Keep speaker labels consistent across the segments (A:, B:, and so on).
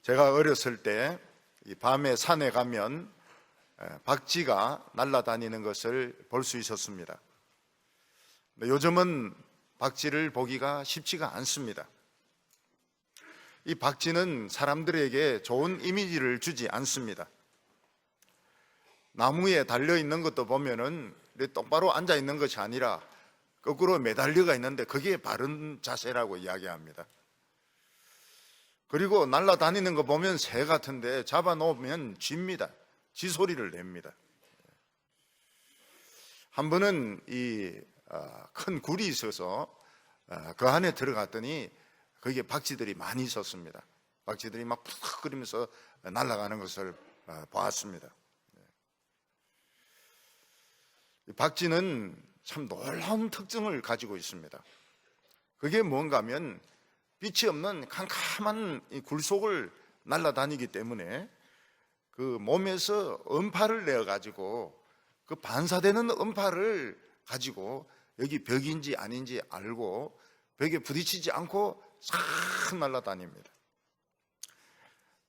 A: 제가 어렸을 때 이 밤에 산에 가면 박쥐가 날아다니는 것을 볼 수 있었습니다. 요즘은 박쥐를 보기가 쉽지가 않습니다. 이 박쥐는 사람들에게 좋은 이미지를 주지 않습니다. 나무에 달려 있는 것도 보면은 똑바로 앉아 있는 것이 아니라 거꾸로 매달려가 있는데 그게 바른 자세라고 이야기합니다. 그리고 날아다니는 거 보면 새 같은데 잡아놓으면 짖습니다. 쥐 소리를 냅니다. 한 번은 큰 굴이 있어서 그 안에 들어갔더니 거기에 박쥐들이 많이 있었습니다. 박쥐들이 막 푸석거리면서 날아가는 것을 보았습니다. 박쥐는 참 놀라운 특징을 가지고 있습니다. 그게 뭔가 하면 빛이 없는 캄캄한 굴 속을 날아다니기 때문에 그 몸에서 음파를 내어가지고 그 반사되는 음파를 가지고 여기 벽인지 아닌지 알고 벽에 부딪히지 않고 싹 날아다닙니다.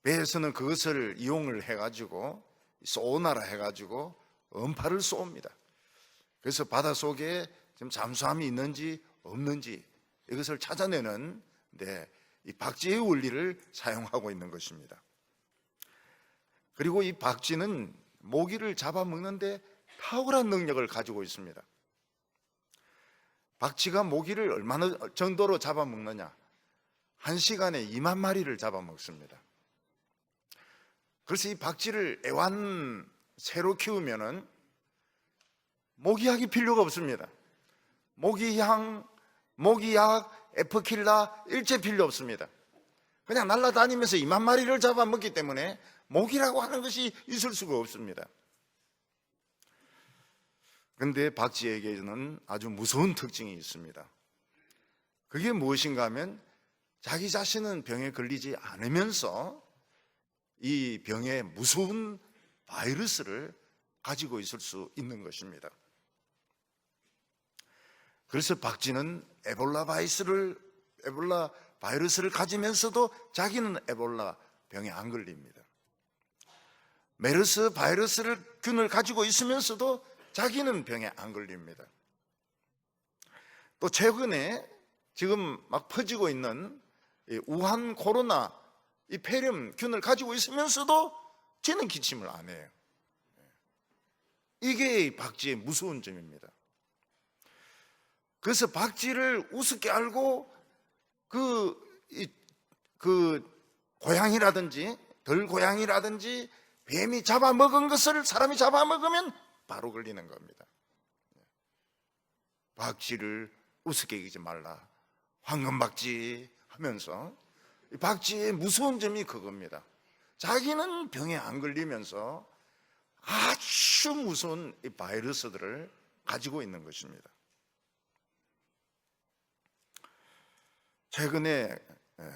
A: 배에서는 그것을 이용을 해가지고 소나라 해가지고 음파를 쏩니다. 그래서 바닷속에 지금 잠수함이 있는지 없는지 이것을 찾아내는 이 박쥐의 원리를 사용하고 있는 것입니다. 그리고 이 박쥐는 모기를 잡아먹는데 탁월한 능력을 가지고 있습니다. 박쥐가 모기를 얼마나 정도로 잡아먹느냐? 1시간에 2만 마리를 잡아먹습니다. 그래서 이 박쥐를 애완새로 키우면은 모기약이 필요가 없습니다. 모기향, 모기약, 에프킬라 일체 필요 없습니다. 그냥 날아다니면서 2만 마리를 잡아먹기 때문에 모기라고 하는 것이 있을 수가 없습니다. 그런데 박쥐에게는 아주 무서운 특징이 있습니다. 그게 무엇인가 하면 자기 자신은 병에 걸리지 않으면서 이 병에 무서운 바이러스를 가지고 있을 수 있는 것입니다. 그래서 박쥐는 에볼라 바이러스를 가지면서도 자기는 에볼라 병에 안 걸립니다. 메르스 바이러스를 균을 가지고 있으면서도 자기는 병에 안 걸립니다. 또 최근에 지금 막 퍼지고 있는 우한 코로나 이 폐렴균을 가지고 있으면서도 쟤는 기침을 안 해요. 이게 박쥐의 무서운 점입니다. 그래서 박쥐를 우습게 알고 고양이라든지 들고양이라든지 뱀이 잡아먹은 것을 사람이 잡아먹으면 바로 걸리는 겁니다. 박쥐를 우습게 여기지 말라. 황금박쥐 하면서 박쥐의 무서운 점이 그겁니다. 자기는 병에 안 걸리면서 아주 무서운 이 바이러스들을 가지고 있는 것입니다. 최근에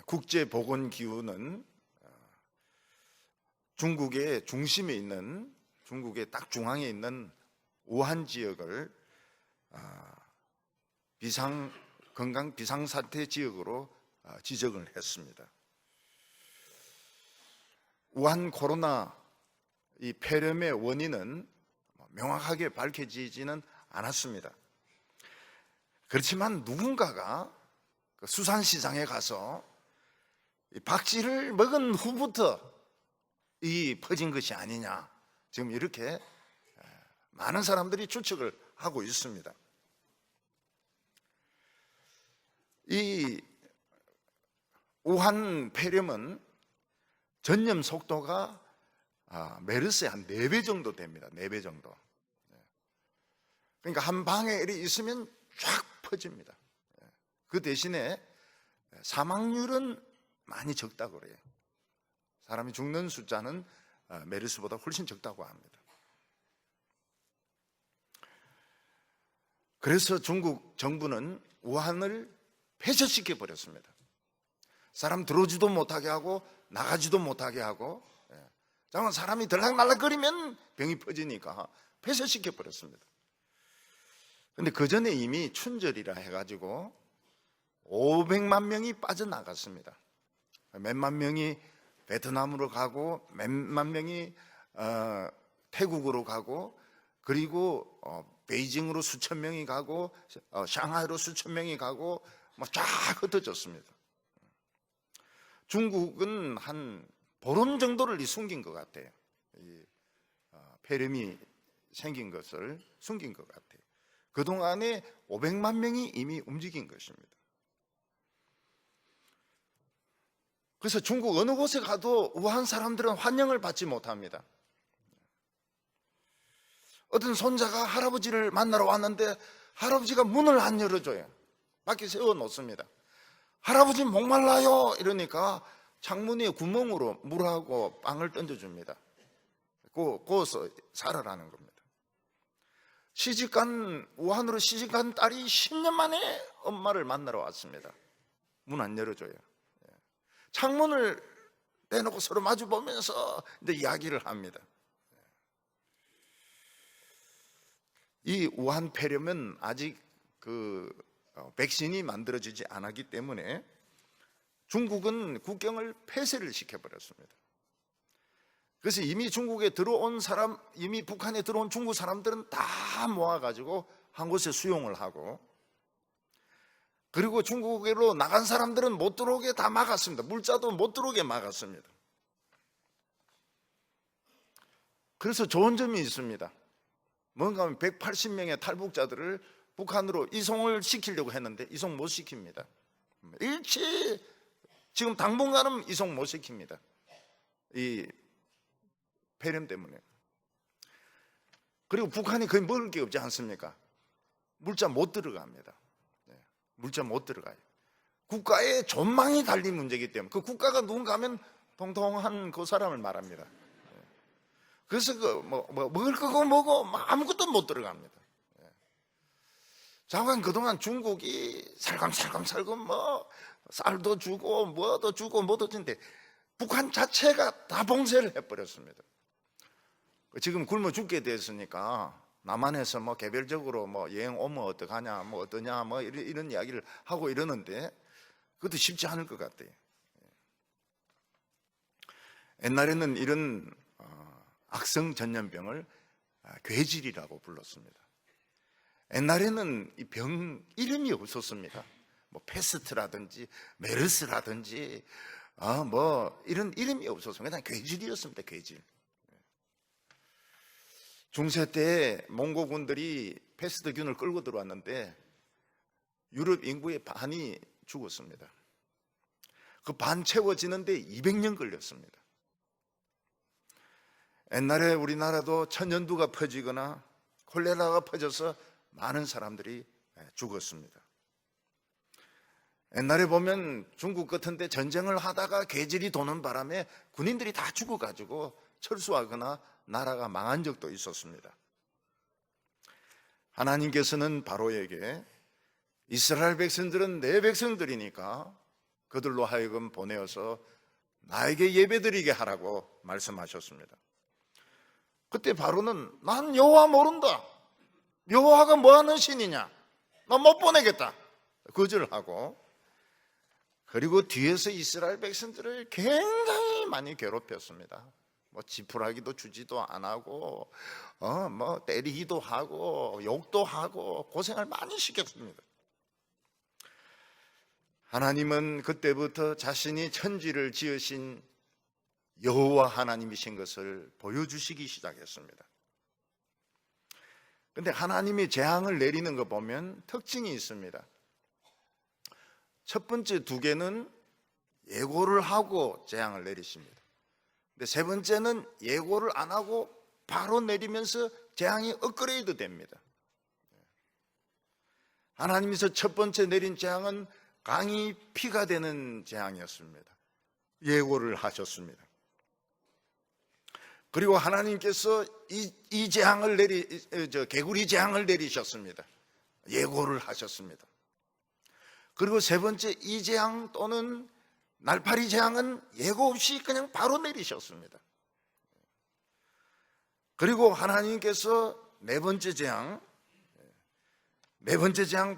A: 국제보건기구는 중국의 중심에 있는, 중국의 딱 중앙에 있는 우한 지역을 건강 비상사태 지역으로 지정을 했습니다. 우한 코로나 이 폐렴의 원인은 명확하게 밝혀지지는 않았습니다. 그렇지만 누군가가 수산시장에 가서 박쥐를 먹은 후부터 이 퍼진 것이 아니냐, 지금 이렇게 많은 사람들이 추측을 하고 있습니다. 이 우한 폐렴은 전염 속도가 메르스의 한 4배 정도 됩니다. 4배 정도. 그러니까 한 방에 있으면 쫙 퍼집니다. 그 대신에 사망률은 많이 적다고 그래요. 사람이 죽는 숫자는 메르스보다 훨씬 적다고 합니다. 그래서 중국 정부는 우한을 폐쇄시켜 버렸습니다. 사람 들어오지도 못하게 하고 나가지도 못하게 하고, 사람이 들락날락거리면 병이 퍼지니까 폐쇄시켜 버렸습니다. 그런데 그 전에 이미 춘절이라 해가지고 500만 명이 빠져나갔습니다. 몇만 명이 베트남으로 가고 몇만 명이 태국으로 가고, 그리고 베이징으로 수천 명이 가고, 상하이로 수천 명이 가고, 쫙 흩어졌습니다. 중국은 한 보름 정도를 숨긴 것 같아요. 이 폐렴이 생긴 것을 숨긴 것 같아요. 그동안에 500만 명이 이미 움직인 것입니다. 그래서 중국 어느 곳에 가도 우한 사람들은 환영을 받지 못합니다. 어떤 손자가 할아버지를 만나러 왔는데 할아버지가 문을 안 열어줘요. 밖에 세워놓습니다. 할아버지 목말라요 이러니까 창문 위에 구멍으로 물하고 빵을 던져줍니다. 구워서 살아라는 겁니다. 우한으로 시집간 딸이 10년 만에 엄마를 만나러 왔습니다. 문 안 열어줘요. 창문을 대놓고 서로 마주 보면서 이제 이야기를 합니다. 이 우한 폐렴은 아직 백신이 만들어지지 않았기 때문에 중국은 국경을 폐쇄를 시켜버렸습니다. 그래서 이미 중국에 들어온 사람, 이미 북한에 들어온 중국 사람들은 다 모아가지고 한 곳에 수용을 하고, 그리고 중국으로 나간 사람들은 못 들어오게 다 막았습니다. 물자도 못 들어오게 막았습니다. 그래서 좋은 점이 있습니다. 뭔가 하면 180명의 탈북자들을 북한으로 이송을 시키려고 했는데 이송 못 시킵니다. 일치 지금 당분간은 이송 못 시킵니다. 이 폐렴 때문에. 그리고 북한이 거의 먹을 게 없지 않습니까? 물자 못 들어갑니다. 물자 못 들어가요. 국가의 존망이 달린 문제이기 때문에, 그 국가가 누군가 하면 통통한 그 사람을 말합니다. 그래서 먹을 거고 뭐고 아무것도 못 들어갑니다. 자관 그동안 중국이 살금살금 쌀도 주고 뭐도 주고 뭐도 주는데 북한 자체가 다 봉쇄를 해버렸습니다. 지금 굶어 죽게 됐으니까 남한에서 개별적으로 여행 오면 어떡하냐, 어떠냐, 이런 이야기를 하고 이러는데 그것도 쉽지 않을 것 같아요. 옛날에는 이런 악성 전염병을 괴질이라고 불렀습니다. 옛날에는 이 병 이름이 없었습니다. 패스트라든지 메르스라든지 이런 이름이 없었습니다. 그냥 괴질이었습니다. 괴질. 중세 때 몽고군들이 패스트균을 끌고 들어왔는데 유럽 인구의 반이 죽었습니다. 그 반 채워지는데 200년 걸렸습니다. 옛날에 우리나라도 천연두가 퍼지거나 콜레라가 퍼져서 많은 사람들이 죽었습니다. 옛날에 보면 중국 같은데 전쟁을 하다가 괴질이 도는 바람에 군인들이 다 죽어가지고 철수하거나 나라가 망한 적도 있었습니다. 하나님께서는 바로에게 이스라엘 백성들은 내 백성들이니까 그들로 하여금 보내어서 나에게 예배드리게 하라고 말씀하셨습니다. 그때 바로는 난 여호와 모른다. 여호와가 뭐하는 신이냐? 나 못 보내겠다. 거절하고, 그리고 뒤에서 이스라엘 백성들을 굉장히 많이 괴롭혔습니다. 지푸라기도 주지도 안 하고, 때리기도 하고, 욕도 하고, 고생을 많이 시켰습니다. 하나님은 그때부터 자신이 천지를 지으신 여호와 하나님이신 것을 보여주시기 시작했습니다. 그런데 하나님이 재앙을 내리는 거 보면 특징이 있습니다. 첫 번째 두 개는 예고를 하고 재앙을 내리십니다. 근데 세 번째는 예고를 안 하고 바로 내리면서 재앙이 업그레이드 됩니다. 하나님께서 첫 번째 내린 재앙은 강이 피가 되는 재앙이었습니다. 예고를 하셨습니다. 그리고 하나님께서 이 재앙을 개구리 재앙을 내리셨습니다. 예고를 하셨습니다. 그리고 세 번째 이 재앙 또는 날파리 재앙은 예고 없이 그냥 바로 내리셨습니다. 그리고 하나님께서 네 번째 재앙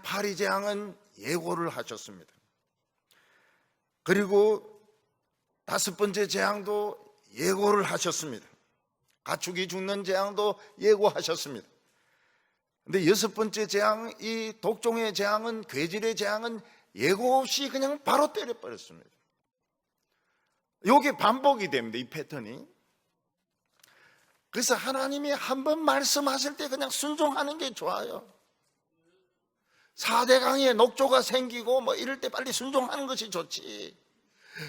A: 파리 재앙은 예고를 하셨습니다. 그리고 다섯 번째 재앙도 예고를 하셨습니다. 가축이 죽는 재앙도 예고하셨습니다. 근데 여섯 번째 재앙, 이 독종의 재앙은, 괴질의 재앙은 예고 없이 그냥 바로 때려버렸습니다. 이게 반복이 됩니다, 이 패턴이. 그래서 하나님이 한번 말씀하실 때 그냥 순종하는 게 좋아요. 4대강에 녹조가 생기고 뭐 이럴 때 빨리 순종하는 것이 좋지.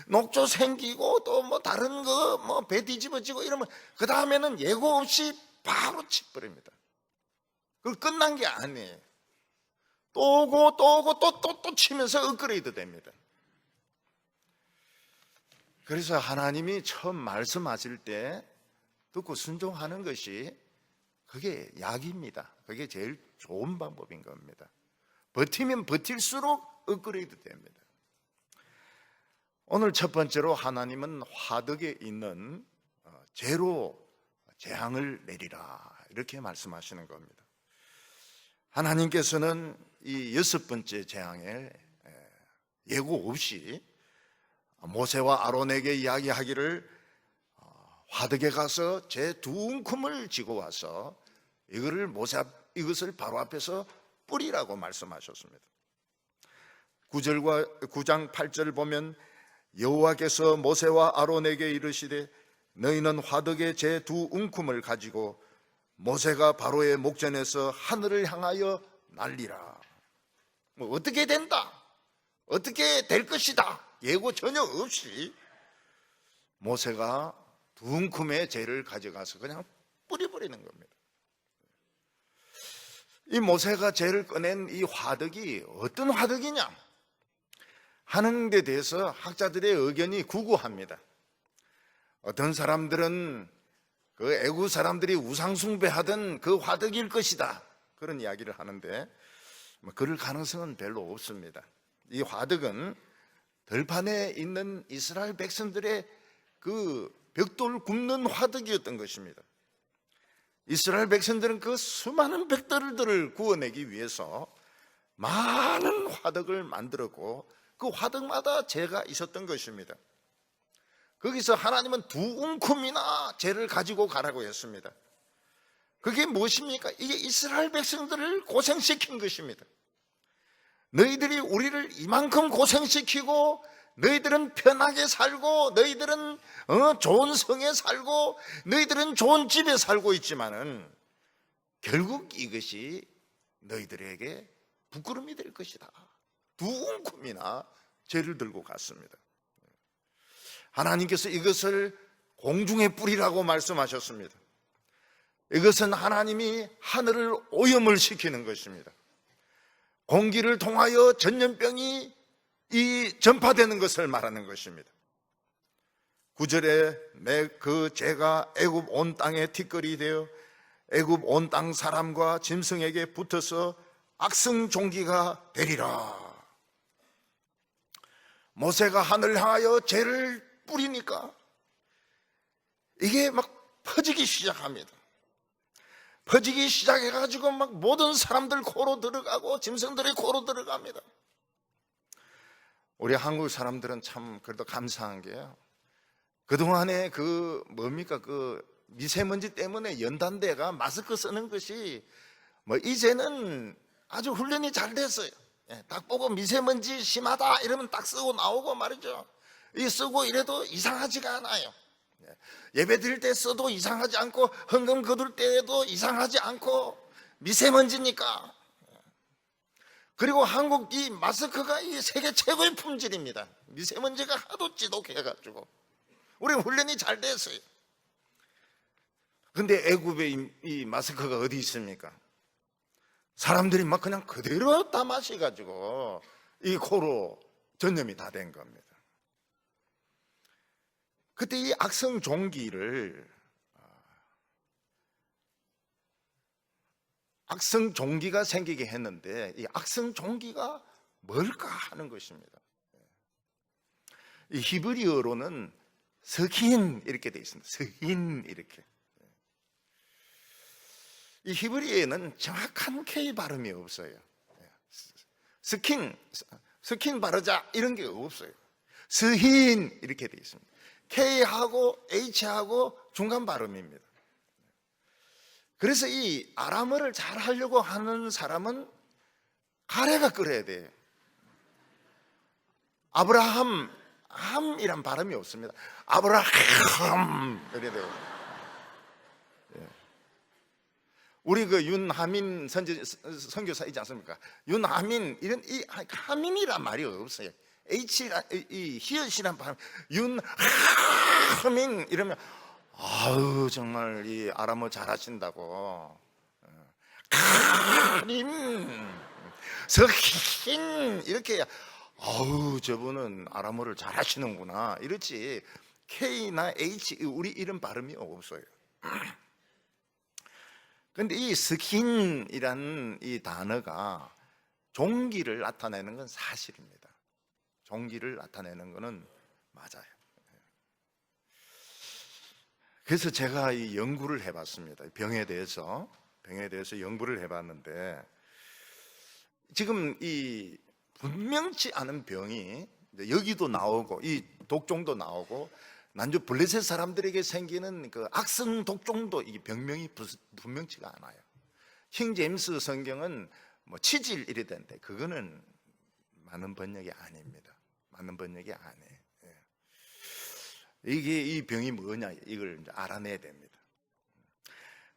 A: 녹조 생기고 또 뭐 다른 거 뭐 배 뒤집어지고 이러면 그 다음에는 예고 없이 바로 치버립니다. 그 끝난 게 아니에요. 또 오고 또 오고 또 치면서 업그레이드 됩니다. 그래서 하나님이 처음 말씀하실 때 듣고 순종하는 것이 그게 약입니다. 그게 제일 좋은 방법인 겁니다. 버티면 버틸수록 업그레이드 됩니다. 오늘 첫 번째로 하나님은 화덕에 있는 죄로 재앙을 내리라 이렇게 말씀하시는 겁니다. 하나님께서는 이 여섯 번째 재앙에 예고 없이 모세와 아론에게 이야기하기를 화덕에 가서 제 두 움큼을 지고 와서 이것을 바로 앞에서 뿌리라고 말씀하셨습니다. 9장 8절 보면 여호와께서 모세와 아론에게 이르시되 너희는 화덕에 제 두 움큼을 가지고 모세가 바로의 목전에서 하늘을 향하여 날리라. 뭐 어떻게 된다, 어떻게 될 것이다 예고 전혀 없이 모세가 두 움큼의 재를 가져가서 그냥 뿌려버리는 겁니다. 이 모세가 재를 꺼낸 이 화덕이 어떤 화덕이냐 하는 데 대해서 학자들의 의견이 구구합니다. 어떤 사람들은 그 애국 사람들이 우상숭배하던 그 화덕일 것이다 그런 이야기를 하는데 그럴 가능성은 별로 없습니다. 이 화덕은 들판에 있는 이스라엘 백성들의 그 벽돌 굽는 화덕이었던 것입니다. 이스라엘 백성들은 그 수많은 벽돌들을 구워내기 위해서 많은 화덕을 만들었고 그 화덕마다 재가 있었던 것입니다. 거기서 하나님은 두 움큼이나 재를 가지고 가라고 했습니다. 그게 무엇입니까? 이게 이스라엘 백성들을 고생시킨 것입니다. 너희들이 우리를 이만큼 고생시키고 너희들은 편하게 살고 너희들은 좋은 성에 살고 너희들은 좋은 집에 살고 있지만은 결국 이것이 너희들에게 부끄러움이 될 것이다. 두 움큼이나 죄를 들고 갔습니다. 하나님께서 이것을 공중에 뿌리라고 말씀하셨습니다. 이것은 하나님이 하늘을 오염을 시키는 것입니다. 공기를 통하여 전염병이 전파되는 것을 말하는 것입니다. 9절에 내 그 죄가 애굽 온 땅에 티끌이 되어 애굽 온 땅 사람과 짐승에게 붙어서 악성 종기가 되리라. 모세가 하늘을 향하여 죄를 뿌리니까 이게 막 퍼지기 시작합니다. 퍼지기 시작해가지고 막 모든 사람들 코로 들어가고 짐승들의 코로 들어갑니다. 우리 한국 사람들은 참 그래도 감사한 게요, 그동안에 그 미세먼지 때문에 연단대가 마스크 쓰는 것이 이제는 아주 훈련이 잘 됐어요. 딱 보고 미세먼지 심하다 이러면 딱 쓰고 나오고 말이죠. 이 쓰고 이래도 이상하지가 않아요. 예배 드릴 때 써도 이상하지 않고 헌금 거둘 때에도 이상하지 않고 미세먼지니까. 그리고 한국 이 마스크가 이 세계 최고의 품질입니다. 미세먼지가 하도 지독해가지고 우리 훈련이 잘 됐어요. 근데 애굽에 이 마스크가 어디 있습니까? 사람들이 막 그냥 그대로 다 마셔가지고 이 코로 전염이 다 된 겁니다. 그때 이 악성 종기가 생기게 했는데 이 악성 종기가 뭘까 하는 것입니다. 이 히브리어로는 스킨 이렇게 되어 있습니다. 스킨 이렇게. 이 히브리어에는 정확한 K 발음이 없어요. 스킨 바르자 이런 게 없어요. 스힌 이렇게 되어 있습니다. K하고 H하고 중간 발음입니다. 그래서 이 아람어를 잘 하려고 하는 사람은 가래가 끓어야 돼요. 아브라함, 함이란 발음이 없습니다. 아브라함 이래야 돼요. 우리 그 윤하민 선교사 있지 않습니까? 윤하민, 이런 이 하민이란 말이 없어요. H란, 이 히읗이란 발음, 윤하민 이러면 아유 정말 이 아람어 잘하신다고. 카림, 석힌 이렇게 아우 저분은 아람어를 잘하시는구나 이렇지. K나 H 우리 이런 발음이 없어요. 그런데 이 스킨이라는 이 단어가 종기를 나타내는 건 사실입니다. 종기를 나타내는 것은 맞아요. 그래서 제가 이 연구를 해봤습니다. 병에 대해서 연구를 해봤는데, 지금 이 분명치 않은 병이 여기도 나오고 이 독종도 나오고 난주 블레셋 사람들에게 생기는 그 악성 독종도 이 병명이 분명치가 않아요. 킹 제임스 성경은 뭐 치질 이랬는데 그거는 맞는 번역이 아닙니다. 맞는 번역이 아니에요. 이게 이 병이 뭐냐 이걸 이제 알아내야 됩니다.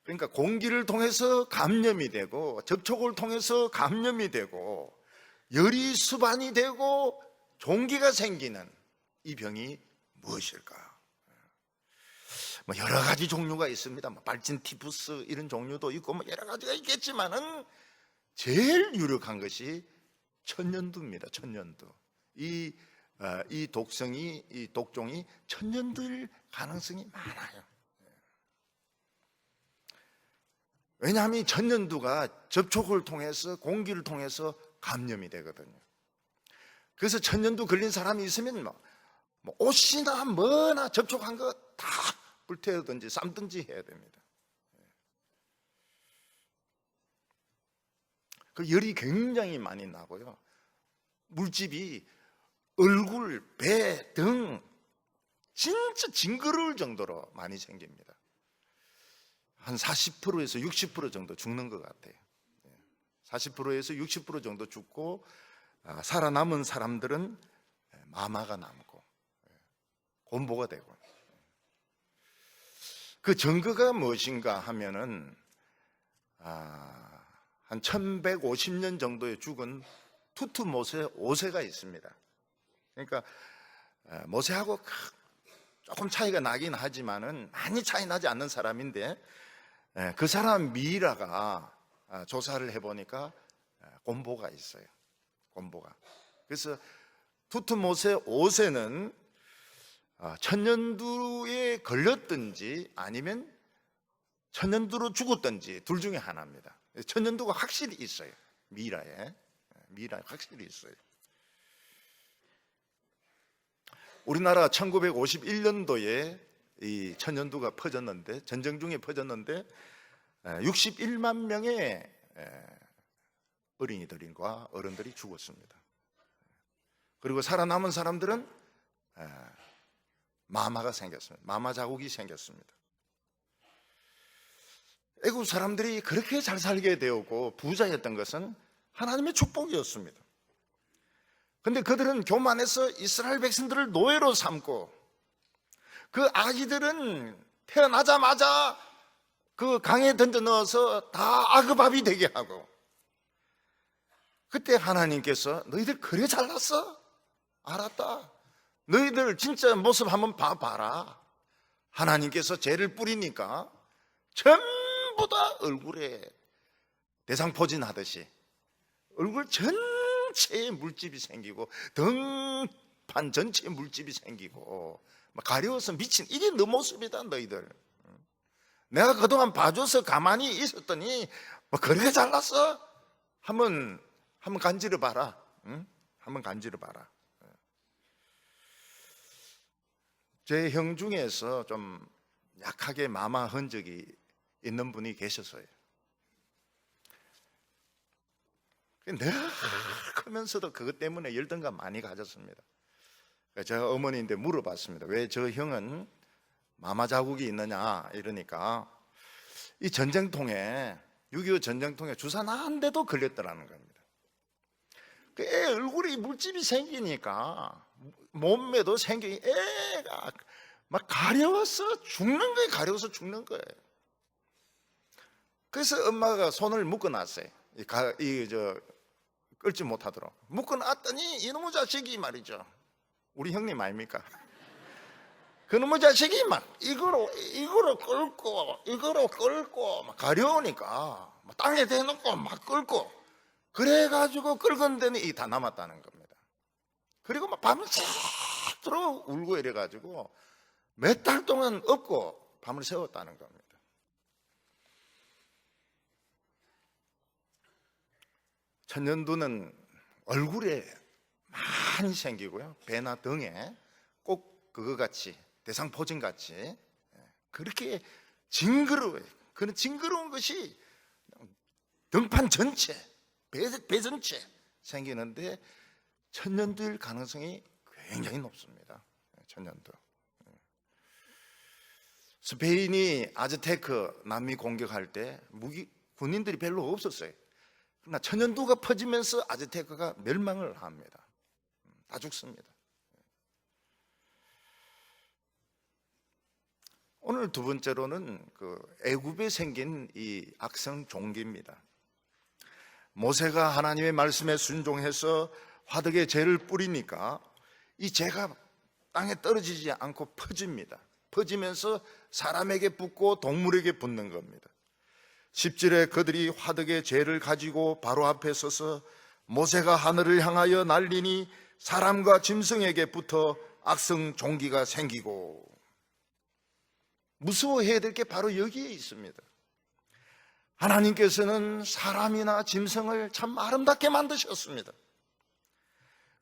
A: 그러니까 공기를 통해서 감염이 되고 접촉을 통해서 감염이 되고 열이 수반이 되고 종기가 생기는 이 병이 무엇일까? 뭐 여러 가지 종류가 있습니다. 뭐 발진 티푸스 이런 종류도 있고 뭐 여러 가지가 있겠지만은 제일 유력한 것이 천연두입니다. 천연두. 이 독성이, 이 독종이 천연두일 가능성이 많아요. 왜냐하면 이 천연두가 접촉을 통해서 공기를 통해서 감염이 되거든요. 그래서 천연두 걸린 사람이 있으면 뭐 옷이나 뭐나 접촉한 거 다 불태우든지 삶든지 해야 됩니다. 그 열이 굉장히 많이 나고요. 물집이 얼굴, 배, 등 진짜 징그러울 정도로 많이 생깁니다. 한 40%에서 60% 정도 죽는 것 같아요. 40%에서 60% 정도 죽고 살아남은 사람들은 마마가 남고 곤보가 되고. 그 증거가 무엇인가 하면은 한 1150년 정도에 죽은 투트모세 5세가 있습니다. 그러니까 모세하고 조금 차이가 나긴 하지만은 많이 차이 나지 않는 사람인데, 그 사람 미이라가 조사를 해보니까 곤보가 있어요. 곤보가. 그래서 투트모세 5세는 천연두에 걸렸든지 아니면 천연두로 죽었든지 둘 중에 하나입니다. 천연두가 확실히 있어요. 미이라에 확실히 있어요. 우리나라 1951년도에 이 천연두가 퍼졌는데, 전쟁 중에 퍼졌는데 61만 명의 어린이들과 어른들이 죽었습니다. 그리고 살아남은 사람들은 마마가 생겼습니다. 마마 자국이 생겼습니다. 애국 사람들이 그렇게 잘 살게 되었고 부자였던 것은 하나님의 축복이었습니다. 그런데 그들은 교만해서 이스라엘 백성들을 노예로 삼고, 그 아기들은 태어나자마자 그 강에 던져 넣어서 다 아그밥이 되게 하고, 그때 하나님께서 너희들 그래 잘났어? 알았다. 너희들 진짜 모습 한번 봐봐라. 하나님께서 죄를 뿌리니까 전부 다 얼굴에 대상포진하듯이 얼굴 전체에 물집이 생기고 등판 전체에 물집이 생기고 가려워서 미친, 이게 너 모습이다 너희들. 내가 그동안 봐줘서 가만히 있었더니 뭐 그렇게 잘났어? 한번 간지러 봐라. 응? 한번 간지러 봐라. 제 형 중에서 좀 약하게 마마 흔적이 있는 분이 계셨어요. 늘 크면서도 그것 때문에 열등감 많이 가졌습니다. 제가 어머니인데 물어봤습니다. 왜 저 형은 마마 자국이 있느냐 이러니까 이 전쟁통에 6.25 전쟁통에 주사 놨는데도 걸렸더라는 겁니다. 그 애 얼굴에 물집이 생기니까 몸매도 생기니 애가 막 가려워서 죽는 거예요. 가려워서 죽는 거예요. 그래서 엄마가 손을 묶어놨어요. 끌지 못하도록 묶어놨더니 이놈의 자식이 말이죠. 우리 형님 아닙니까? 그놈의 자식이 막 이거로 끌고 막 가려우니까 막 땅에 대놓고 막 끌고 그래가지고 끌건더니 이 다 남았다는 겁니다. 그리고 막 밤을 새도록 울고 이래가지고 몇 달 동안 업고 밤을 새웠다는 겁니다. 천년두는 얼굴에 많이 생기고요, 배나 등에 꼭 그거같이 대상포진같이 그렇게 징그러워요. 그런 징그러운 것이 등판 전체, 배 전체 생기는데 천년두일 가능성이 굉장히 높습니다. 천년두. 스페인이 아즈테크 남미 공격할 때 군인들이 별로 없었어요. 그러나 천연두가 퍼지면서 아즈테크가 멸망을 합니다. 다 죽습니다. 오늘 두 번째로는 애굽에 생긴 이 악성 종기입니다. 모세가 하나님의 말씀에 순종해서 화덕에 재를 뿌리니까 이 재가 땅에 떨어지지 않고 퍼집니다. 퍼지면서 사람에게 붙고 동물에게 붙는 겁니다. 10절에 그들이 화덕의 재를 가지고 바로 앞에 서서 모세가 하늘을 향하여 날리니 사람과 짐승에게 붙어 악성 종기가 생기고, 무서워해야 될 게 바로 여기에 있습니다. 하나님께서는 사람이나 짐승을 참 아름답게 만드셨습니다.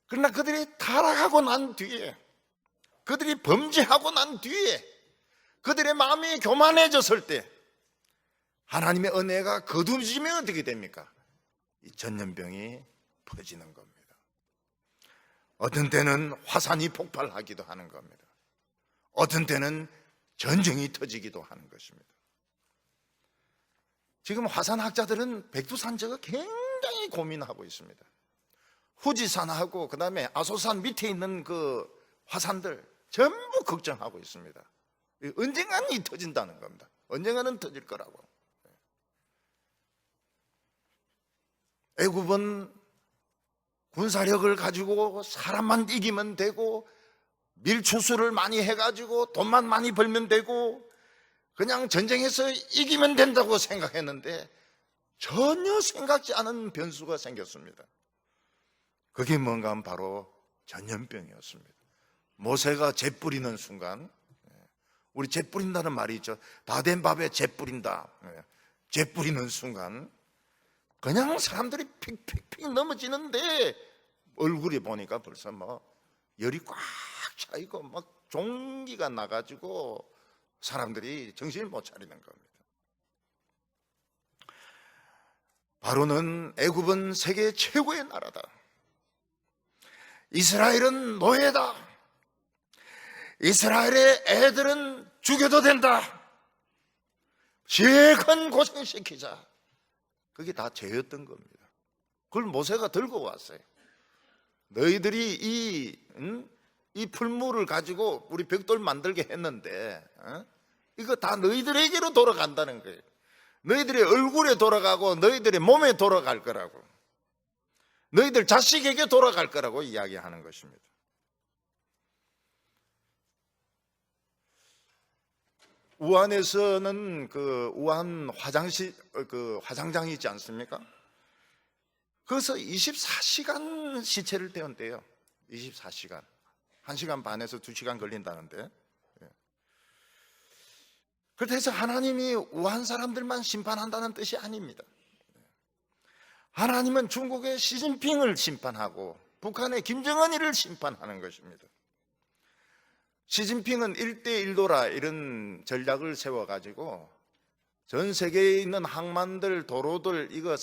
A: 그러나 그들이 타락하고 난 뒤에, 그들이 범죄하고 난 뒤에, 그들의 마음이 교만해졌을 때 하나님의 은혜가 거두어지면 어떻게 됩니까? 이 전염병이 퍼지는 겁니다. 어떤 때는 화산이 폭발하기도 하는 겁니다. 어떤 때는 전쟁이 터지기도 하는 것입니다. 지금 화산학자들은 백두산 저거 굉장히 고민하고 있습니다. 후지산하고 그 다음에 아소산 밑에 있는 그 화산들 전부 걱정하고 있습니다. 언젠가는 이 터진다는 겁니다. 언젠가는 터질 거라고. 애굽은 군사력을 가지고 사람만 이기면 되고 밀추수를 많이 해가지고 돈만 많이 벌면 되고 그냥 전쟁에서 이기면 된다고 생각했는데 전혀 생각지 않은 변수가 생겼습니다. 그게 뭔가 하면 바로 전염병이었습니다. 모세가 재 뿌리는 순간, 우리 재 뿌린다는 말이 있죠. 다 된 밥에 재 뿌린다. 재 뿌리는 순간 그냥 사람들이 픽픽픽 넘어지는데 얼굴이 보니까 벌써 열이 꽉 차이고 종기가 나가지고 사람들이 정신을 못 차리는 겁니다. 바로는 애굽은 세계 최고의 나라다. 이스라엘은 노예다. 이스라엘의 애들은 죽여도 된다. 실컷 고생시키자. 그게 다 죄였던 겁니다. 그걸 모세가 들고 왔어요. 너희들이 이 풀무를 가지고 우리 벽돌 만들게 했는데 이거 다 너희들에게로 돌아간다는 거예요. 너희들의 얼굴에 돌아가고 너희들의 몸에 돌아갈 거라고, 너희들 자식에게 돌아갈 거라고 이야기하는 것입니다. 우한에서는 우한 화장장이 있지 않습니까? 거기서 24시간 시체를 떼었대요. 24시간. 1시간 반에서 2시간 걸린다는데. 그래서 하나님이 우한 사람들만 심판한다는 뜻이 아닙니다. 하나님은 중국의 시진핑을 심판하고 북한의 김정은이를 심판하는 것입니다. 시진핑은 1대1도라 이런 전략을 세워가지고 전 세계에 있는 항만들, 도로들 이거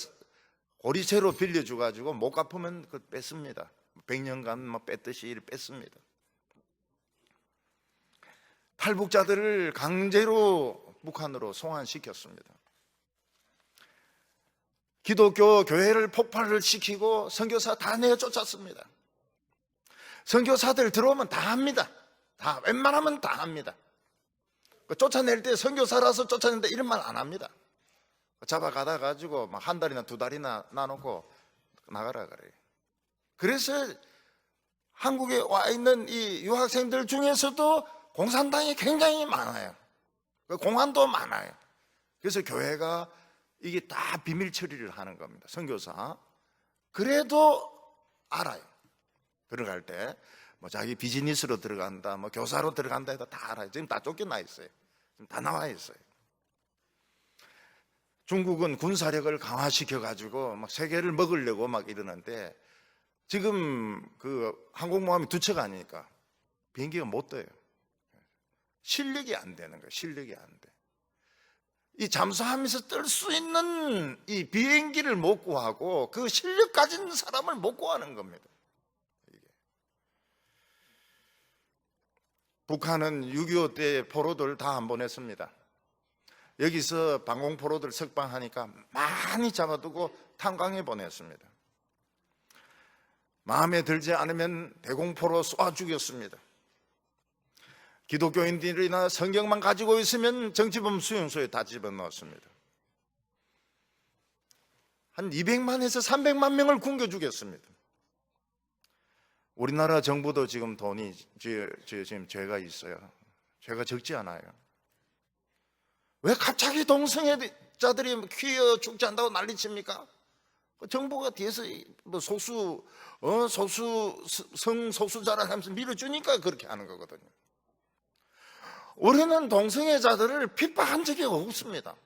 A: 고리채로 빌려줘가지고 못 갚으면 그걸 뺐습니다. 100년간 뺐듯이 뺐습니다. 탈북자들을 강제로 북한으로 송환시켰습니다. 기독교 교회를 폭발을 시키고 선교사 다 내쫓았습니다. 선교사들 들어오면 다 합니다. 다 웬만하면 다 합니다. 쫓아낼 때 선교사라서 쫓아낸다 이런 말 안 합니다. 잡아가다 가지고 막 한 달이나 두 달이나 놔놓고 나가라 그래요. 그래서 한국에 와 있는 이 유학생들 중에서도 공산당이 굉장히 많아요. 공안도 많아요. 그래서 교회가 이게 다 비밀 처리를 하는 겁니다. 선교사. 그래도 알아요. 들어갈 때 뭐 자기 비즈니스로 들어간다, 뭐 교사로 들어간다 해도 다 알아요. 지금 다 쫓겨나 있어요. 지금 다 나와 있어요. 중국은 군사력을 강화시켜 가지고 막 세계를 먹으려고 막 이러는데 지금 그 항공모함이 두 척 아니니까 비행기가 못 떠요. 실력이 안 되는 거예요. 실력이 안 돼. 이 잠수하면서 뜰 수 있는 이 비행기를 못 구하고 그 실력 가진 사람을 못 구하는 겁니다. 북한은 6.25 때 포로들 다 안 보냈습니다. 여기서 방공포로들 석방하니까 많이 잡아두고 탄광에 보냈습니다. 마음에 들지 않으면 대공포로 쏘아 죽였습니다. 기독교인들이나 성경만 가지고 있으면 정치범 수용소에 다 집어넣었습니다. 한 200만에서 300만 명을 굶겨 죽였습니다. 우리나라 정부도 지금 돈이 지금 죄가 있어요. 죄가 적지 않아요. 왜 갑자기 동성애자들이 퀴어 죽지 않다고 난리칩니까? 정부가 뒤에서 뭐 성소수자라 하면서 밀어주니까 그렇게 하는 거거든요. 우리는 동성애자들을 핍박한 적이 없습니다.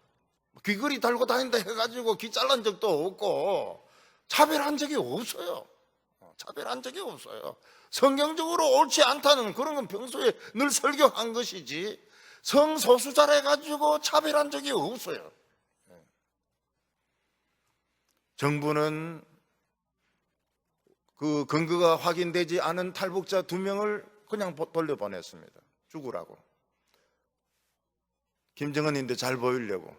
A: 귀걸이 달고 다닌다 해가지고 귀 잘란 적도 없고 차별한 적이 없어요. 차별한 적이 없어요. 성경적으로 옳지 않다는 그런 건 평소에 늘 설교한 것이지 성소수자라 해가지고 차별한 적이 없어요. 정부는 그 근거가 확인되지 않은 탈북자 2명을 그냥 돌려보냈습니다. 죽으라고. 김정은인데 잘 보이려고.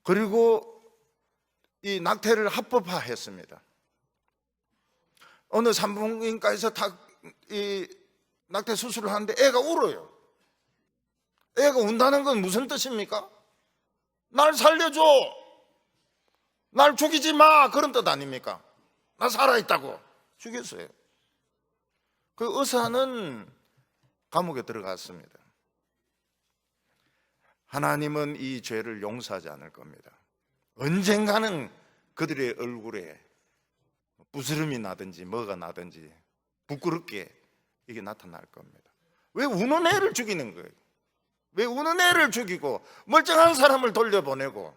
A: 그리고 이 낙태를 합법화했습니다. 어느 산부인과에서 이 낙태 수술을 하는데 애가 울어요. 애가 운다는 건 무슨 뜻입니까? 날 살려줘, 날 죽이지 마, 그런 뜻 아닙니까? 나 살아있다고. 죽였어요. 그 의사는 감옥에 들어갔습니다. 하나님은 이 죄를 용서하지 않을 겁니다. 언젠가는 그들의 얼굴에 부스름이 나든지 뭐가 나든지 부끄럽게 이게 나타날 겁니다. 왜 우는 애를 죽이는 거예요? 왜 우는 애를 죽이고 멀쩡한 사람을 돌려보내고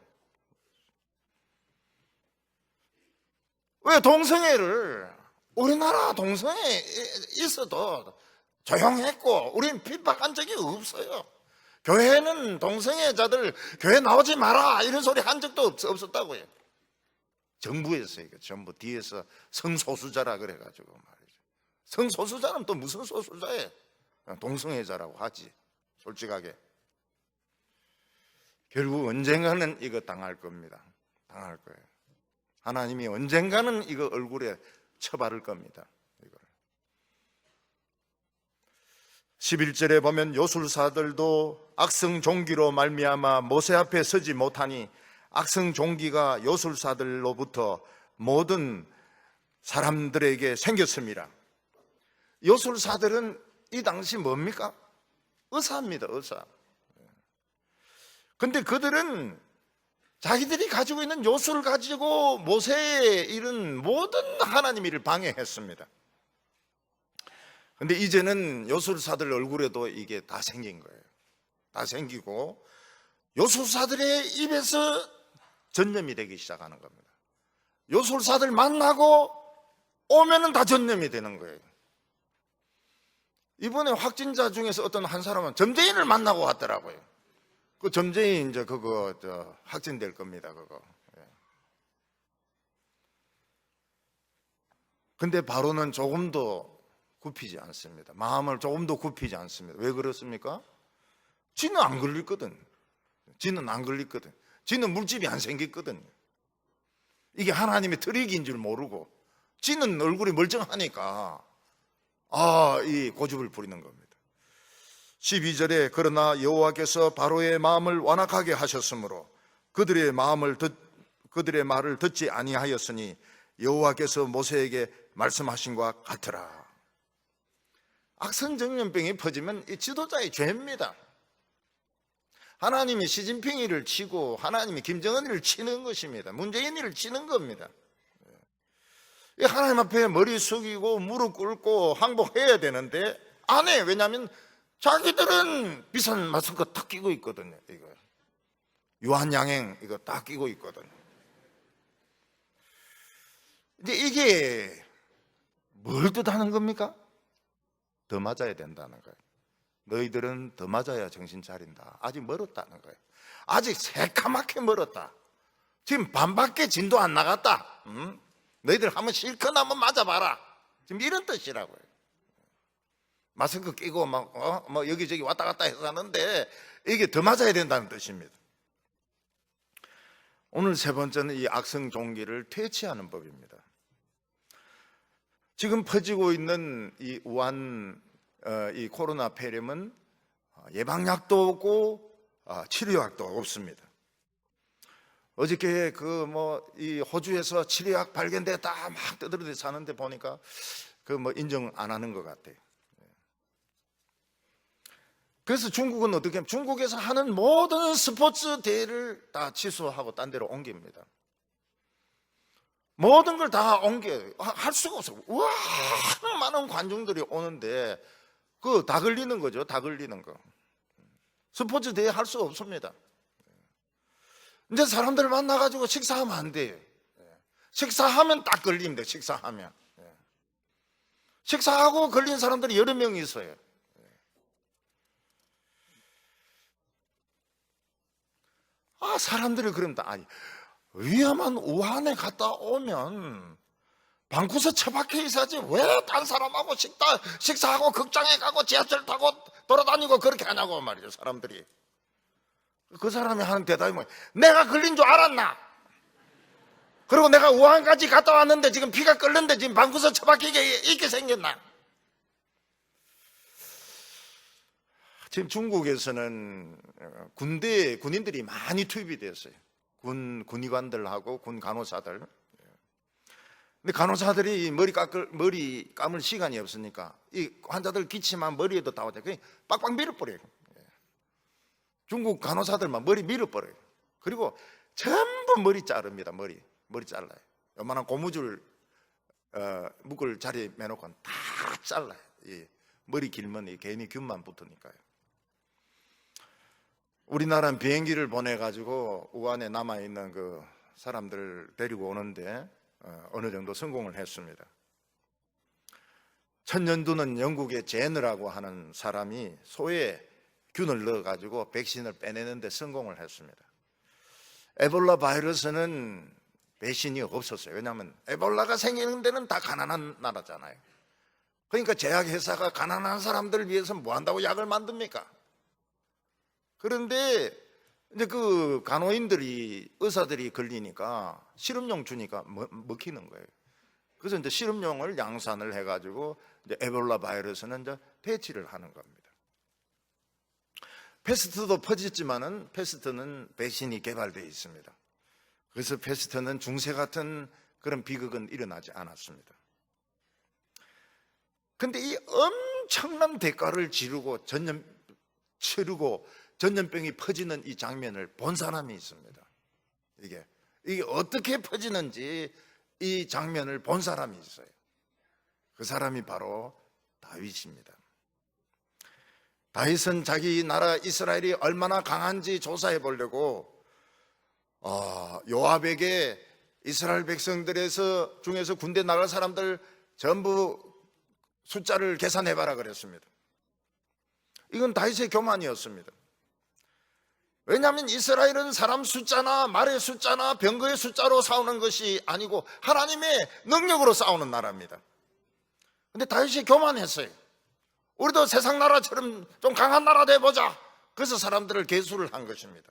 A: 왜 동성애를 우리나라 동성애 있어도 조용했고 우리는 핍박한 적이 없어요. 교회는 동성애자들 교회 나오지 마라 이런 소리 한 적도 없었다고요. 정부에서 이거 전부 뒤에서 성소수자라 그래가지고 말이죠. 성소수자는 또 무슨 소수자예요? 동성애자라고 하지. 솔직하게. 결국 언젠가는 이거 당할 겁니다. 당할 거예요. 하나님이 언젠가는 이거 얼굴에 쳐바를 겁니다. 이걸. 11절에 보면 요술사들도 악성 종기로 말미암아 모세 앞에 서지 못하니 악성 종기가 요술사들로부터 모든 사람들에게 생겼습니다. 요술사들은 이 당시 뭡니까? 의사입니다. 의사. 근데 그들은 자기들이 가지고 있는 요술을 가지고 모세의 이런 모든 하나님 일을 방해했습니다. 근데 이제는 요술사들 얼굴에도 이게 다 생긴 거예요. 다 생기고 요술사들의 입에서 전염이 되기 시작하는 겁니다. 요술사들 만나고 오면은 다 전염이 되는 거예요. 이번에 확진자 중에서 어떤 한 사람은 점쟁이를 만나고 왔더라고요. 그 점쟁이 이제 그거 확진될 겁니다. 그거. 근데 바로는 조금도 굽히지 않습니다. 마음을 조금도 굽히지 않습니다. 왜 그렇습니까? 지는 안 걸리거든. 지는 안 걸리거든. 지는 물집이 안 생기거든. 이게 하나님의 트릭인 줄 모르고 지는 얼굴이 멀쩡하니까 이 고집을 부리는 겁니다. 12절에 그러나 여호와께서 바로의 마음을 완악하게 하셨으므로 그들의 말을 듣지 아니하였으니 여호와께서 모세에게 말씀하신 것 같으라. 악성정년병이 퍼지면 이 지도자의 죄입니다. 하나님이 시진핑이를 치고 하나님이 김정은이를 치는 것입니다. 문재인이를 치는 겁니다. 하나님 앞에 머리 숙이고 무릎 꿇고 항복해야 되는데 안 해. 왜냐하면 자기들은 비싼 마스크 딱 끼고 있거든요. 이거 유한양행 이거 딱 끼고 있거든요. 근데 이게 뭘 뜻하는 겁니까? 더 맞아야 된다는 거예요. 너희들은 더 맞아야 정신 차린다. 아직 멀었다는 거예요. 아직 새카맣게 멀었다. 지금 반밖에 진도 안 나갔다. 너희들 한번 실컷 한번 맞아봐라. 지금 이런 뜻이라고요. 마스크 끼고 막 여기저기 왔다 갔다 해서 하는데 이게 더 맞아야 된다는 뜻입니다. 오늘 세 번째는 이 악성 종기를 퇴치하는 법입니다. 지금 퍼지고 있는 이 우한 이 코로나 폐렴은 예방약도 없고 치료약도 없습니다. 어저께 이 호주에서 치료약 발견됐다 막 떠들어대서 사는데 보니까 인정 안 하는 것 같아요. 그래서 중국은 어떻게 하면 중국에서 하는 모든 스포츠 대회를 다 취소하고 딴 데로 옮깁니다. 모든 걸 다 옮겨요. 할 수가 없어요. 와, 많은 관중들이 오는데 다 걸리는 거죠. 다 걸리는 거. 스포츠 대회 할 수가 없습니다. 이제 사람들 만나가지고 식사하면 안 돼요. 식사하면 딱 걸립니다. 식사하면. 식사하고 걸린 사람들이 여러 명이 있어요. 사람들이 그런다. 위험한 우한에 갔다 오면 방구석 처박혀 있어야지 왜 딴 사람하고 식사하고 극장에 가고 지하철 타고 돌아다니고 그렇게 하냐고 말이죠. 사람들이. 그 사람이 하는 대답이 뭐야? 내가 걸린 줄 알았나? 그리고 내가 우한까지 갔다 왔는데 지금 피가 끓는데 지금 방구석 처박히게 있게 생겼나? 지금 중국에서는 군인들이 많이 투입이 됐어요. 군의관들하고 군 간호사들. 근데 간호사들이 머리 감을 시간이 없으니까 이 환자들 기침한 머리에도 다 오죠. 그냥 빡빡 밀어버려요. 중국 간호사들만 머리 밀어버려요. 그리고 전부 머리 자릅니다. 머리 잘라요. 요만한 고무줄 묶을 자리에 매놓고 다 잘라요. 머리 길면 괜히 균만 붙으니까요. 우리나라는 비행기를 보내가지고 우한에 남아있는 그 사람들 데리고 오는데 어느 정도 성공을 했습니다. 천년두는 영국의 제너라고 하는 사람이 소에 균을 넣어가지고 백신을 빼내는데 성공을 했습니다. 에볼라 바이러스는 배신이 없었어요. 왜냐하면 에볼라가 생기는 데는 다 가난한 나라잖아요. 그러니까 제약회사가 가난한 사람들을 위해서 뭐 한다고 약을 만듭니까? 그런데 이제 그 간호인들이 의사들이 걸리니까 실험용 주니까 먹히는 거예요. 그래서 이제 실험용을 양산을 해가지고 이제 에볼라 바이러스는 이제 퇴치를 하는 겁니다. 패스트도 퍼졌지만은 패스트는 백신이 개발되어 있습니다. 그래서 패스트는 중세 같은 그런 비극은 일어나지 않았습니다. 근데 이 엄청난 대가를 치르고 전염병이 퍼지는 이 장면을 본 사람이 있습니다. 이게 어떻게 퍼지는지 이 장면을 본 사람이 있어요. 그 사람이 바로 다윗입니다. 다윗은 자기 나라 이스라엘이 얼마나 강한지 조사해 보려고 요압에게 이스라엘 백성들에서 중에서 군대 나갈 사람들 전부 숫자를 계산해봐라 그랬습니다. 이건 다윗의 교만이었습니다. 왜냐하면 이스라엘은 사람 숫자나 말의 숫자나 병거의 숫자로 싸우는 것이 아니고 하나님의 능력으로 싸우는 나라입니다. 근데 다윗이 교만했어요. 우리도 세상 나라처럼 좀 강한 나라 돼보자. 그래서 사람들을 계수를 한 것입니다.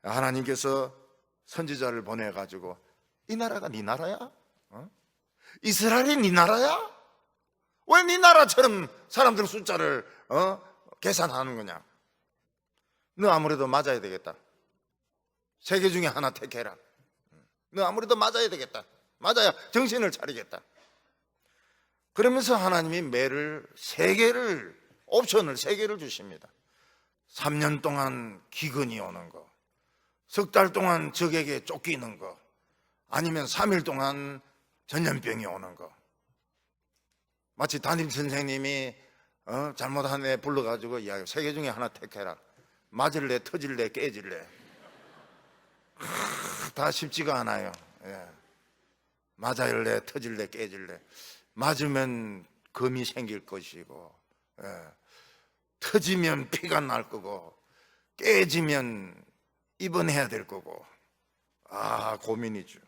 A: 하나님께서 선지자를 보내가지고 이 나라가 네 나라야? 이스라엘이 네 나라야? 왜 네 나라처럼 사람들 숫자를 계산하는 거냐? 너 아무래도 맞아야 되겠다. 세 개 중에 하나 택해라. 너 아무래도 맞아야 되겠다. 맞아야 정신을 차리겠다. 그러면서 하나님이 매를 옵션을 3개를 주십니다. 3년 동안 기근이 오는 거, 석 달 동안 적에게 쫓기는 거, 아니면 3일 동안 전염병이 오는 거. 마치 담임 선생님이 잘못한 애 불러가지고 이야기 3개 중에 하나 택해라. 맞을래, 터질래, 깨질래. 다 쉽지가 않아요. 예. 맞아일래, 터질래, 깨질래. 맞으면 금이 생길 것이고, 예. 터지면 피가 날 거고, 깨지면 입원해야 될 거고. 고민이죠.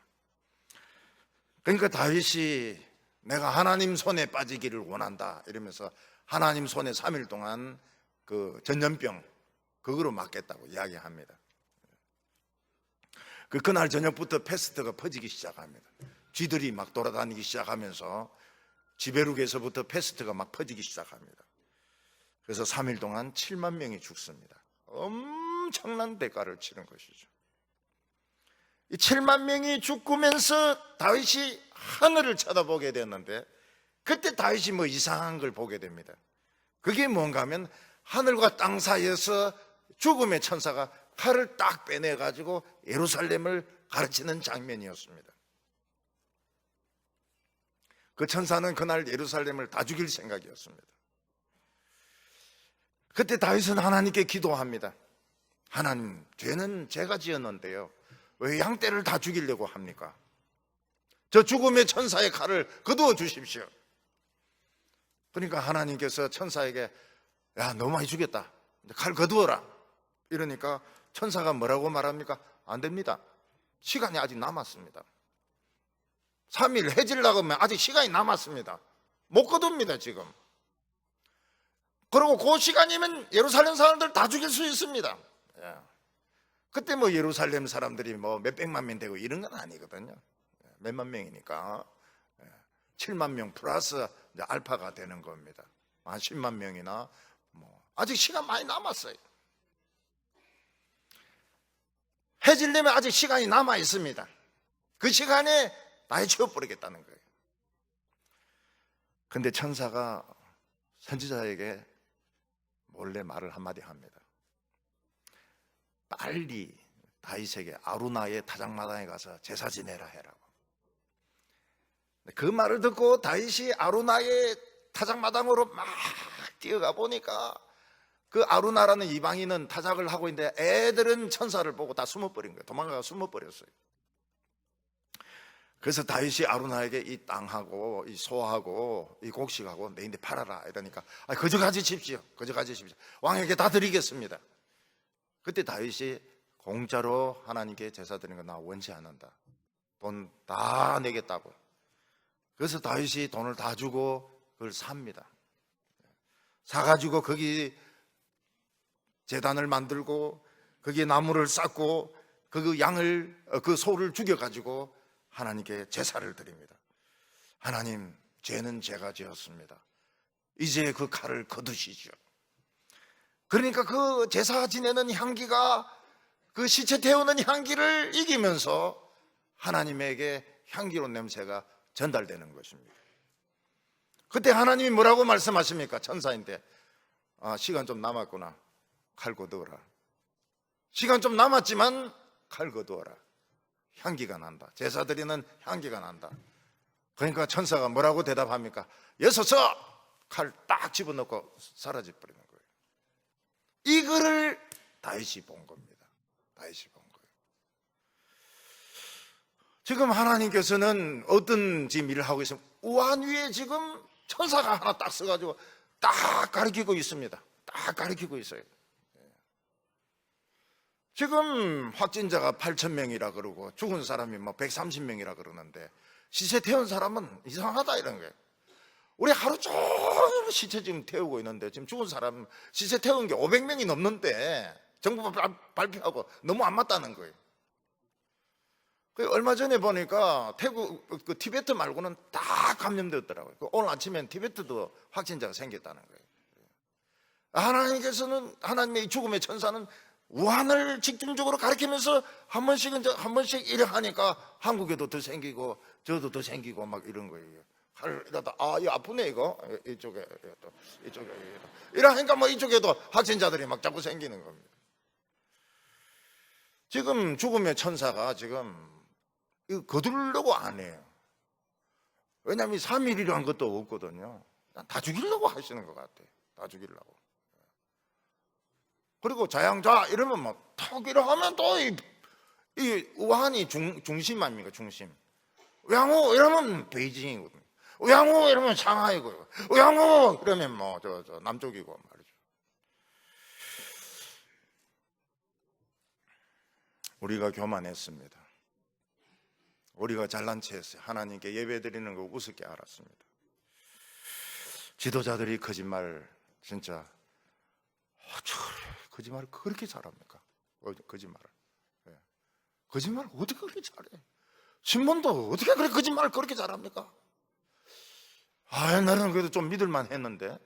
A: 그러니까 다윗이 내가 하나님 손에 빠지기를 원한다 이러면서 하나님 손에 3일 동안 그 전염병 그거로 맞겠다고 이야기합니다. 그날 저녁부터 패스트가 퍼지기 시작합니다. 쥐들이 막 돌아다니기 시작하면서 지베룩에서부터 패스트가 막 퍼지기 시작합니다. 그래서 3일 동안 7만 명이 죽습니다. 엄청난 대가를 치른 것이죠. 이 7만 명이 죽으면서 다윗이 하늘을 쳐다보게 됐는데, 그때 다윗이 뭐 이상한 걸 보게 됩니다. 그게 뭔가 하면 하늘과 땅 사이에서 죽음의 천사가 칼을 딱 빼내가지고 예루살렘을 가르치는 장면이었습니다. 그 천사는 그날 예루살렘을 다 죽일 생각이었습니다. 그때 다윗은 하나님께 기도합니다. 하나님, 죄는 제가 지었는데요, 왜 양떼를 다 죽이려고 합니까? 저 죽음의 천사의 칼을 거두어 주십시오. 그러니까 하나님께서 천사에게 야, 너무 많이 죽였다, 칼 거두어라 이러니까 천사가 뭐라고 말합니까? 안 됩니다. 시간이 아직 남았습니다. 3일 해지려고 하면 아직 시간이 남았습니다. 못 거둡니다 지금. 그리고 그 시간이면 예루살렘 사람들 다 죽일 수 있습니다. 그때 뭐 예루살렘 사람들이 뭐 몇백만 명 되고 이런 건 아니거든요. 몇만 명이니까 7만 명 플러스 이제 알파가 되는 겁니다. 한 10만 명이나 뭐 아직 시간 많이 남았어요. 해지려면 아직 시간이 남아 있습니다. 그 시간에 다 해치워버리겠다는 거예요. 근데 천사가 선지자에게 몰래 말을 한마디 합니다. 빨리 다윗에게 아루나의 타작마당에 가서 제사 지내라 해라고. 그 말을 듣고 다윗이 아루나의 타작마당으로 막 뛰어가 보니까 그 아루나라는 이방인은 타작을 하고 있는데 애들은 천사를 보고 다 숨어버린 거예요. 도망가서 숨어버렸어요. 그래서 다윗이 아루나에게 이 땅하고 이 소하고 이 곡식하고 내인데 팔아라 이러니까 그저 가지십시오. 그저 가지십시오. 왕에게 다 드리겠습니다. 그때 다윗이 공짜로 하나님께 제사 드리는 거 나 원치 않는다. 돈 다 내겠다고. 그래서 다윗이 돈을 다 주고 그걸 삽니다. 사가지고 거기 제단을 만들고 거기에 나무를 쌓고 그 소를 죽여가지고 하나님께 제사를 드립니다. 하나님, 죄는 제가 지었습니다. 이제 그 칼을 거두시죠. 그러니까 그 제사 지내는 향기가 그 시체 태우는 향기를 이기면서 하나님에게 향기로운 냄새가 전달되는 것입니다. 그때 하나님이 뭐라고 말씀하십니까? 천사인데 시간 좀 남았구나. 칼 거두어라. 시간 좀 남았지만 칼 거두어라. 향기가 난다. 제사 드리는 향기가 난다. 그러니까 천사가 뭐라고 대답합니까? 여서서 칼 딱 집어넣고 사라져버리는 거예요. 이거를 다윗이 본 겁니다. 다윗이 본 거예요. 지금 하나님께서는 어떤 지금 일을 하고 있습니까? 우한 위에 지금 천사가 하나 딱 써가지고 딱 가리키고 있습니다. 딱 가리키고 있어요. 지금 확진자가 8,000명이라 그러고 죽은 사람이 뭐 130명이라 그러는데 시체 태운 사람은 이상하다 이런 거예요. 우리 하루 종일 시체 지금 태우고 있는데, 지금 죽은 사람 시체 태운 게 500명이 넘는데 정부가 발표하고 너무 안 맞다는 거예요. 얼마 전에 보니까 태국 그 티베트 말고는 다 감염되었더라고요. 오늘 아침엔 티베트도 확진자가 생겼다는 거예요. 하나님께서는, 하나님의 죽음의 천사는 우한을 집중적으로 가리키면서 한 번씩 이래 하니까 한국에도 더 생기고 저도 더 생기고 막 이런 거예요. 이러다 이거 아프네 이거 이쪽에 또 이쪽에 이러니까 뭐 이쪽에도 확진자들이 막 자꾸 생기는 겁니다. 지금 죽음의 천사가 지금 이거 거두려고 안 해요. 왜냐하면 3일이라는 것도 없거든요. 다 죽이려고 하시는 것 같아요. 다 죽이려고. 그리고 자양자 이러면 막 턱 이러 하면 또 이 우한이 중심 아닙니까? 중심. 우양호 이러면 베이징이거든요. 우양호 이러면 상하이고요. 우양호 이러면 뭐 저 남쪽이고 말이죠. 우리가 교만했습니다. 우리가 잘난 체 했어요. 하나님께 예배드리는 거 우습게 알았습니다. 지도자들이 거짓말 진짜 거짓말을 그렇게 잘합니까? 거짓말을. 거짓말을 어떻게 그렇게 잘해? 신문도 어떻게 그렇게 거짓말을 그렇게 잘합니까? 나는 그래도 좀 믿을만 했는데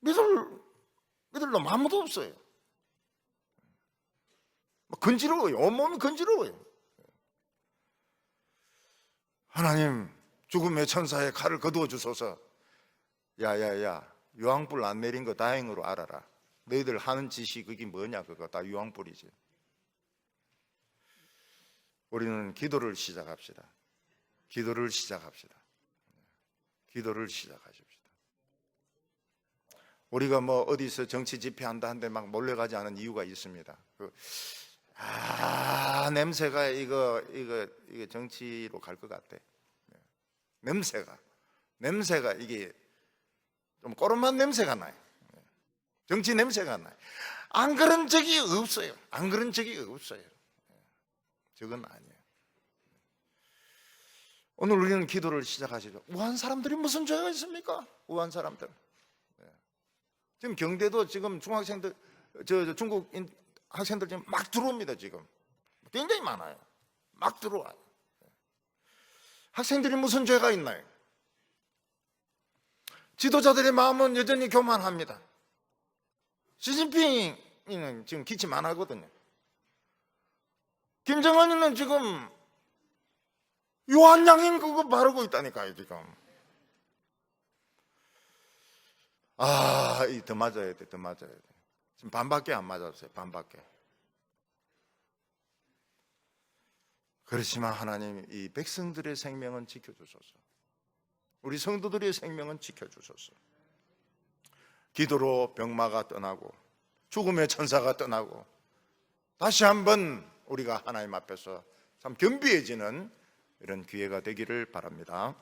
A: 믿을 놈 아무도 없어요. 건지러워요. 온몸이 건지러워요. 하나님, 죽음의 천사의 칼을 거두어 주소서. 야야야, 유황불 안 내린 거 다행으로 알아라. 너희들 하는 짓이 그게 뭐냐, 그거 다 유황불이지. 우리는 기도를 시작합시다. 기도를 시작합시다. 기도를 시작하십시다. 우리가 뭐 어디서 정치 집회한다 한데 막 몰려가지 않은 이유가 있습니다. 냄새가 이거 정치로 갈 것 같아. 냄새가 이게 좀 꼬름한 냄새가 나요. 정치 냄새가 나요. 안 그런 적이 없어요. 안 그런 적이 없어요. 저건 아니에요. 오늘 우리는 기도를 시작하시죠. 우한 사람들이 무슨 죄가 있습니까? 우한 사람들. 지금 경대도 지금 중학생들, 중국 학생들 지금 막 들어옵니다. 지금 굉장히 많아요. 막 들어와요. 학생들이 무슨 죄가 있나요? 지도자들의 마음은 여전히 교만합니다. 시진핑은 지금 기침 안 하거든요. 김정은이는 지금 요한양인 그거 바르고 있다니까요. 지금 더 맞아야 돼. 더 맞아야 돼. 지금 반밖에 안 맞았어요. 반밖에. 그렇지만 하나님, 이 백성들의 생명은 지켜주소서. 우리 성도들의 생명은 지켜주소서. 기도로 병마가 떠나고 죽음의 천사가 떠나고 다시 한번 우리가 하나님 앞에서 참 겸비해지는 이런 기회가 되기를 바랍니다.